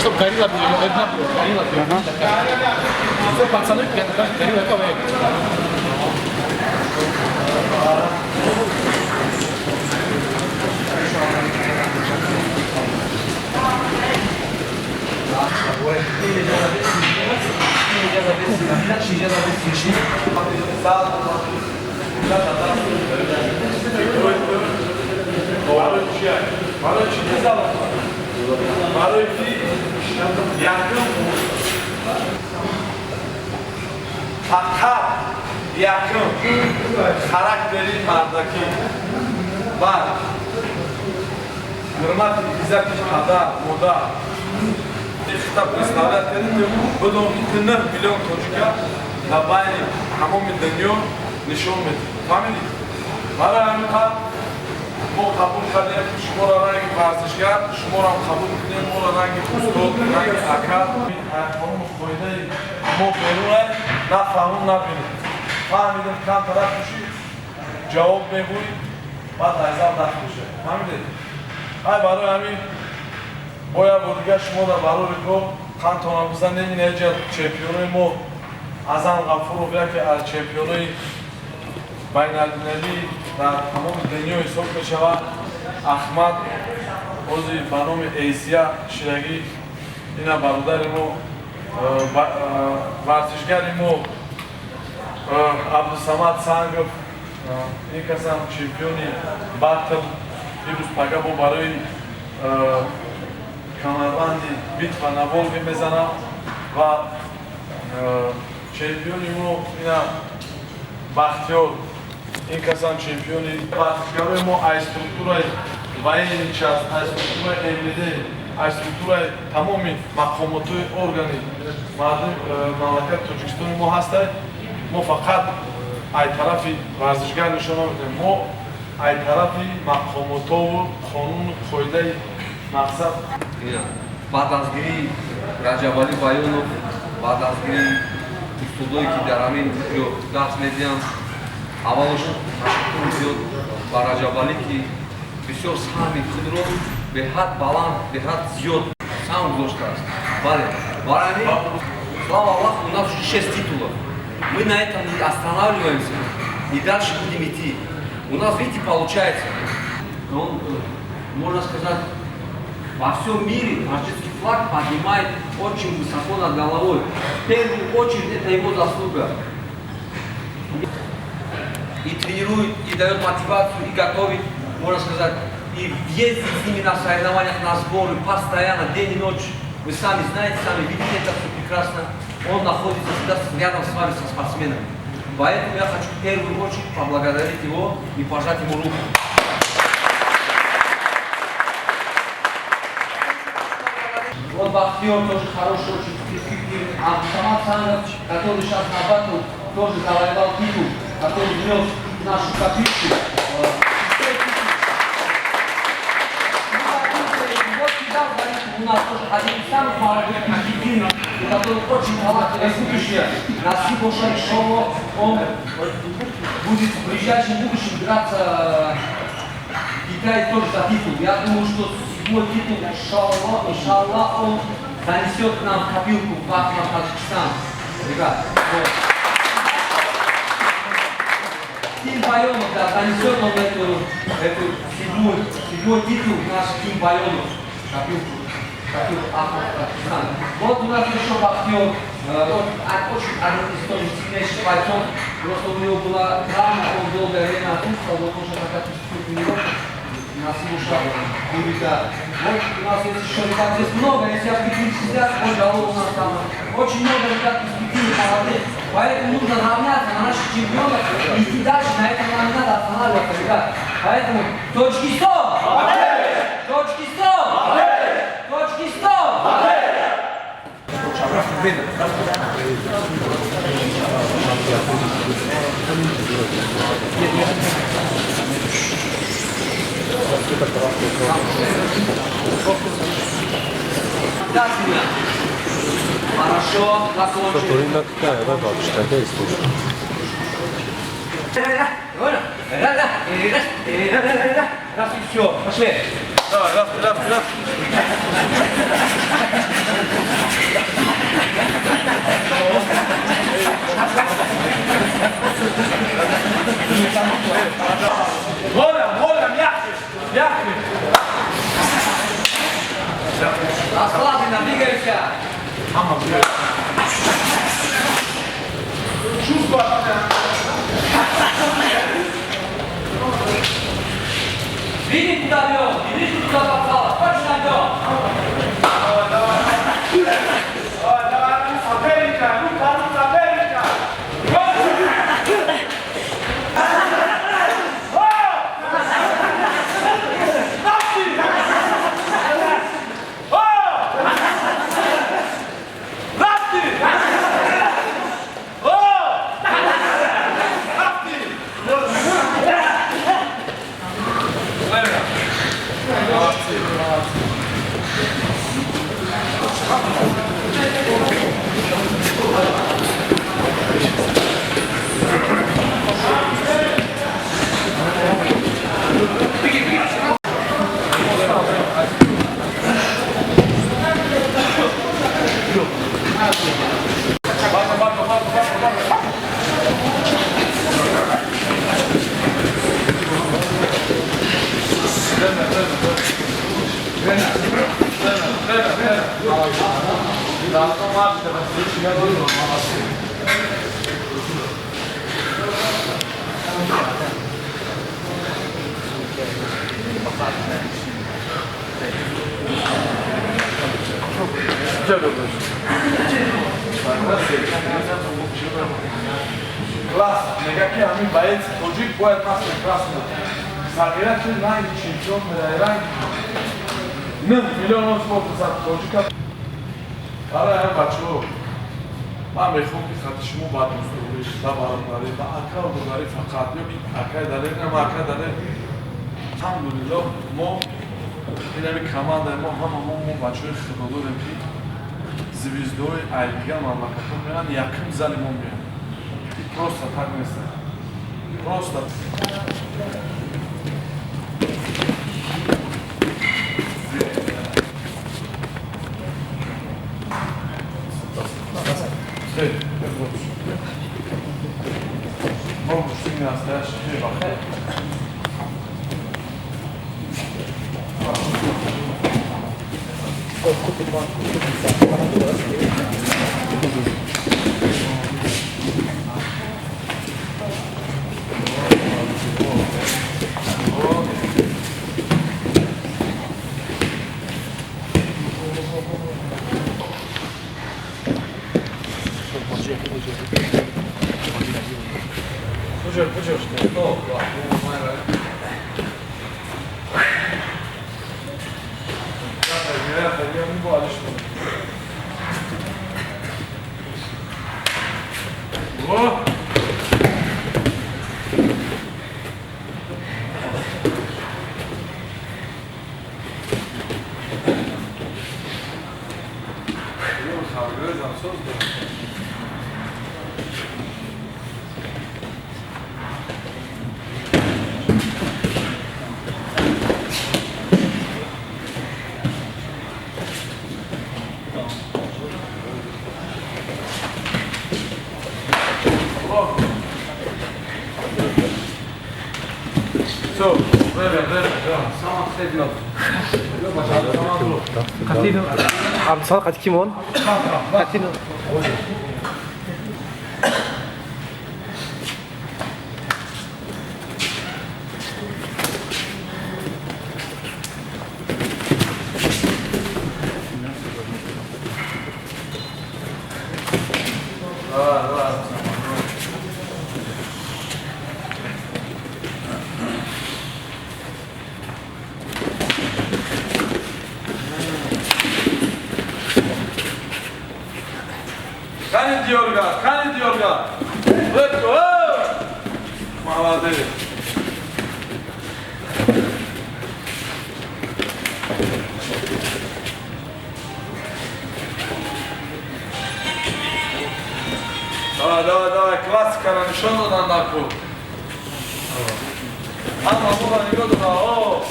Чтоб горилла одна горилла все пацаны горилла ковек. Hatta yakın karakterin vardaki var. Hırmat İzzet Ada Moda kitap представляет بدون 2 миллион точка на байни тамоми дунё нишон медиҳад. Фаҳмидед? Барои ҳамин қад мо қабул кардем шуморо ранги варзишгар, шуморо қабул кардем моро ранги устод, ранги ака. Ҳамон қоидаи мо берунай нафаҳмум набинед. Фаҳмидем кам тараф кушид, ҷавоб мегӯй, баъд айзам дафт кушед. Фаҳмидед? Ай барои ҳамин бояд бо дигар шумо дар барори то қантона бизан немин ҷа чемпионои мо Азам Ғафуров яке аз чемпионои байналмилалӣ дар тамоми дунё ҳисоб мешавад. Ахмад ози ба номи Эйсия Ширагӣ ина бародари мо варзишгари мо Абдусамад Сангов ин касам чемпиони батл имрӯз пага бо барои камарбанди битва наволги мезанам ва чемпиони мо ина Бахтиёр ин касан чемпиони бахтиёрои мо аз структураи военни част, аз структураи МВД, аз структураи тамоми мақомотои органи мардуми мамлакати Тоҷикистони мо ҳастад. Мо фақат ай тарафи варзишгар нишона медиҳем. Мо ай тарафи мақомотову қонуну қоидаи мақсад. Баъд аз гирии Раҷабалӣ Баёнов, баъд аз гирии устудое ки дар ҳамин ҷо даст медиҳам, аввалош ташаккури зиёд ба Раҷабалӣ ки бисёр саҳми худро беҳад баланд, беҳад зиёд саҳм гузоштааст. Бале, барои ҳамин слава Аллаху, у нас уже 6 титулов. Мы на этом не останавливаемся и дальше будем идти. У нас, видите, получается, он, можно сказать, во всем мире таджикский флаг поднимает очень высоко над головой. В первую очередь это его заслуга. И тренирует, и дает мотивацию, и готовит, можно сказать, и ездит с ними на соревнованиях, на сборы, постоянно, день и ночь. Вы сами знаете, сами видите это все прекрасно. Он находится всегда рядом с вами, со спортсменами. Поэтому я хочу в первую очередь поблагодарить его и пожать ему руку. Вот Бахтиёр тоже хороший, очень перспективный. А Абдусамад Сангов, который сейчас на батл, тоже завоевал титул, который внес в нашу копилку. Вот всегда говорит, у нас тоже один из самых молодых перспективных, который очень талантливый будущее. Насип Ошаришово, он будет в ближайшем будущем драться в Китае тоже за титул. Я думаю, что седьмой титул, иншаллах, он занесет к нам копилку в Таджикистан. Ребят, вот. Тим Байонов, да, занесет он эту седьмой титул в наш Тим Байонов, копилку Таджикистан. Вот у нас еще Бахтиёр, очень один из тоже сильнейших бойцов. Просто у него была травма, он долгое время отсутствовал, он уже какая-то тренировка. Нас слушал, говорит, да. Вот у нас есть еще ребят здесь много, если я перечислять, вот голов у нас там очень много ребят перспективных молодых. Поэтому нужно равняться на наших чемпионов и идти дальше, на этом нам не надо останавливаться, ребят. Поэтому точки 100! Точки 100! Точки 100! Да, Хорошо, закончили. Которой на какая, да, бабушка, какая история? Раз и все, пошли. Давай, раз, раз, раз. Воля, мягкий, мягкий. Расслабленно, двигаемся. Чувство. Видите, куда бьем, и видите, куда попало. Точно бьем. América, Lucas, América. Класс, никакие они боятся, тоджик будет нас прекрасно. Сагират най чемпион ранг. 1 миллион спорт за тоджика. Ара бачо. Ам мехом ки хати шумо бад мустури да баронари да ака удари фақат ёби ака далер нама ака далер. Алҳамдулиллоҳ мо инами командаи мо ҳама мо бачои худодорем ки звездои айбига мамлакатҳо меан якум зали мо меан. Просто так нест. Просто. Бог, что ты настоящий хлеба. Пуджер, что? Ну, ладно. Я не буду, что? О! Все, Саман хедно. Катина. Абдусал Катимон. Катина. Kan ediyorlar. Let's go. Молодец. Давай, классика на нишон додан даку. Ама мога не го дода, о!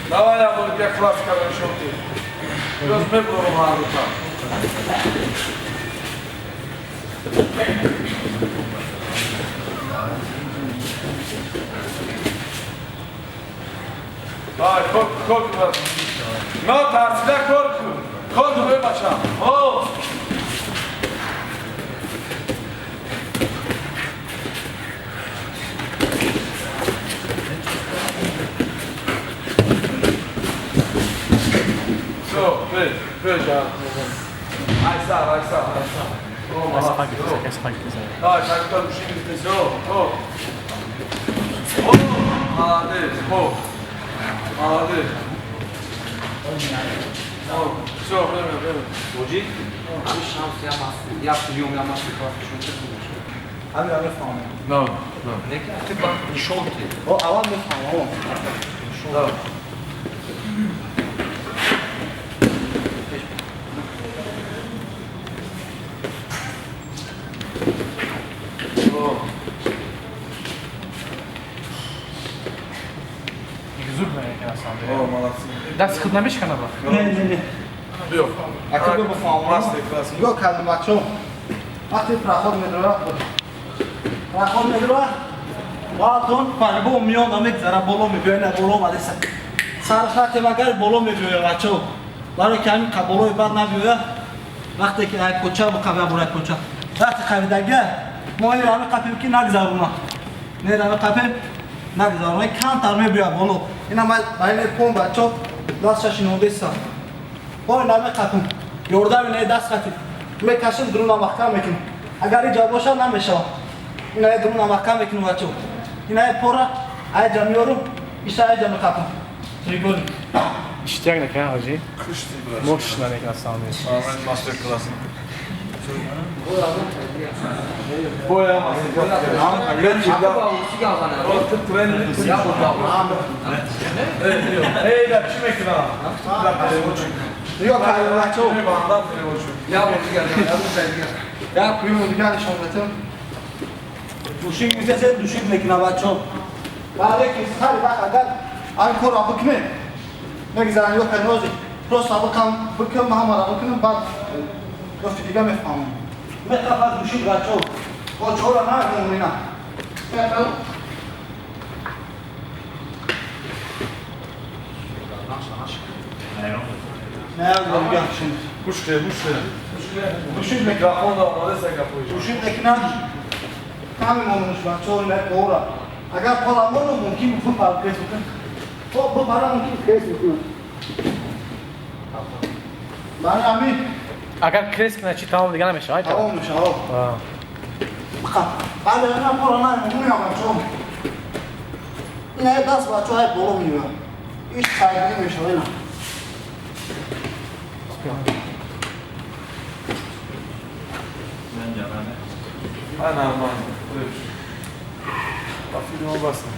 Давай я буду бия классика на нишон ти. Јас ме бром харута. Давай, korku var. No, tarzida korku. Korku be paşam. O! So, böyle ya. Aysa. O, Essa hangi kızı? Essa hangi kızı? Давай, çocuklar bu şimdi vitesi. O. Молодец. Молодец. Все, время. Hoje, a chance é a massa. E a filha é a massa que eu acho que eu Abi abi falan. No. Ne que tu bak nişonti. O alan mı falan? No. Güzel mi yani sende? O, молодцы. Da sıkılmamış kana bak. Ne. Yok. Akıllı bu falan. Классный, классный. Yok kaldım bak çok. Vakti prahod medroya. Prahod medroya. Vaton parbo milyon amek zara bolo mi böyle bolo ma desa. Sarhat magar bolo mi böyle vaço. Laro kami kabolo ibad na böyle. Vakti ki ay koça bu kahve buraya koça. Vakti kahvede gel. Moy rami kapim ki nag zaruna. Ne rami kapim? Nag zaruna kan tarme böyle bolo. Ina mal bayne pon vaço. Das şaşın odessa. Boy rami kapim. Yordam ne das kapim. Me kaşın duruna mahkam mekin. Agar icabosha na meşa. Ina duruna mahkam mekin vaço. Ina pora ay canıyorum. İşte ay canı kapım. Trigol. İşte ne kadar hacı? Kıştı biraz. Boş ne kadar sağlıyor. Aman master class. Boya master class. Acaba o que ela vai O tıp treni. Ya bu da. Hey la kim ekran? Yok hayır vaço. Bandan televoçu. Ya bu gel. Ya bu sen gel. Ya primo bir şohretim. Düşük müzese düşük mekina vaço. Bale ki hadi bak agar ankor abık ne? Ne güzel yok kanozi. Prost abıkan bıkın mahamara bıkın bak. Yok fidiga me famo. Me kafa düşük vaço. O çora na gumrina. Pekal. Ne yapalım gel şimdi. Kuşke. Düşük mekina. Mikrofon da odesa kapıyı. Düşük mekina. Kami olmuş vaço ne doğru. Agar palamono mungkin bu para kesukan. Bu para mungkin kesukan. Bana ami Agar kresk na ci tamam digana meşa. Hayır. tamam mı şahap? Ha. Bakın. Bana ne korona ne bunu yapacağım. Ne das vaço ay bolmuyor. İş saygı mı şöyle. Ana aman. Afilime basın.